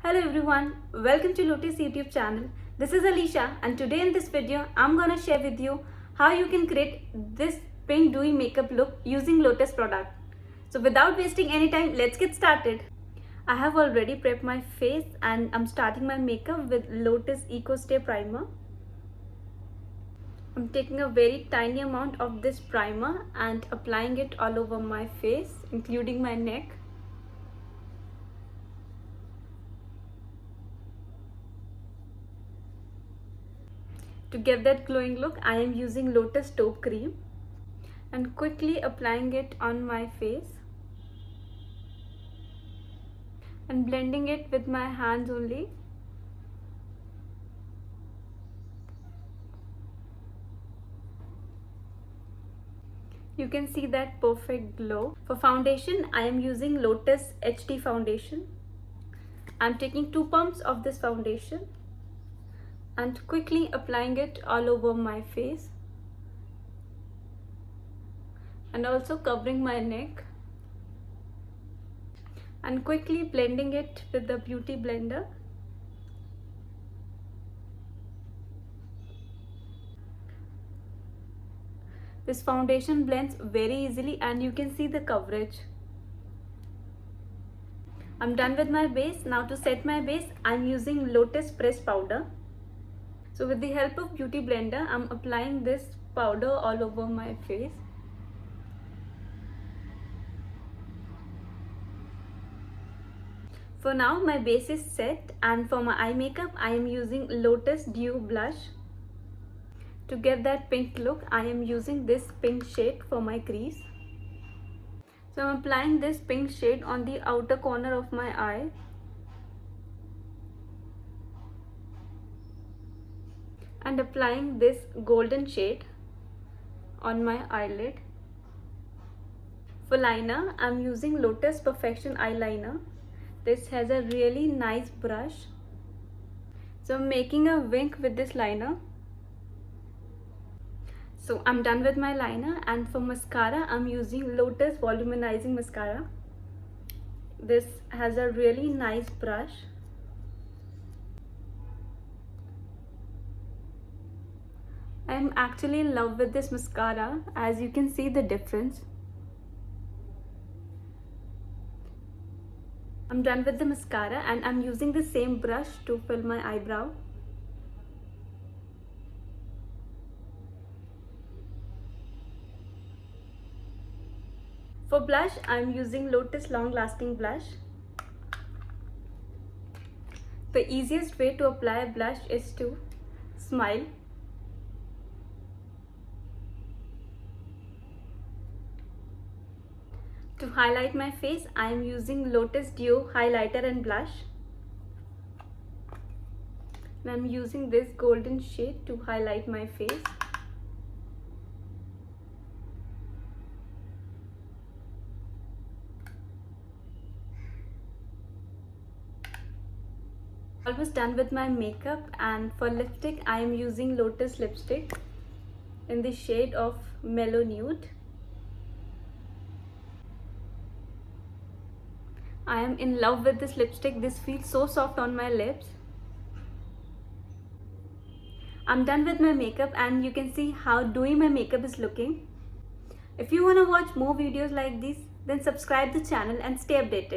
Hello everyone, welcome to Lotus YouTube channel. This is Alicia and today in this video I'm gonna share with you how you can create this pink dewy makeup look using Lotus product. So without wasting any time, let's get started. I have already prepped my face and I'm starting my makeup with Lotus Eco Stay Primer. I'm taking a very tiny amount of this primer and applying it all over my face, including my neck. To get that glowing look, I am using Lotus Taupe Cream and quickly applying it on my face and blending it with my hands only. You can see that perfect glow. For foundation, I am using Lotus HD foundation. I'm taking 2 pumps of this foundation and quickly applying it all over my face and also covering my neck and quickly blending it with the beauty blender. This foundation blends very easily and you can see the coverage. I'm done with my base. Now to set my base, I'm using Lotus Press Powder. So with the help of beauty blender, I'm applying this powder all over my face. For now, my base is set, and for my eye makeup, I am using Lotus Dew Blush. To get that pink look, I am using this pink shade for my crease. So I'm applying this pink shade on the outer corner of my eye. And applying this golden shade on my eyelid. For liner, I'm using Lotus Perfection eyeliner. This has a really nice brush. So I'm making a wing with this liner. So I'm done with my liner, and for mascara, I'm using Lotus Voluminizing Mascara. This has a really nice brush. I'm actually in love with this mascara, as you can see the difference. I'm done with the mascara and I'm using the same brush to fill my eyebrow. For blush, I'm using Lotus Long Lasting Blush. The easiest way to apply a blush is to smile. To highlight my face, I am using Lotus Dew highlighter and blush. And I'm using this golden shade to highlight my face. Almost done with my makeup, and for lipstick, I am using Lotus lipstick in the shade of Mellow Nude. I am in love with this lipstick. This feels so soft on my lips. I'm done with my makeup and you can see how dewy my makeup is looking. If you want to watch more videos like this, then subscribe the channel and stay updated.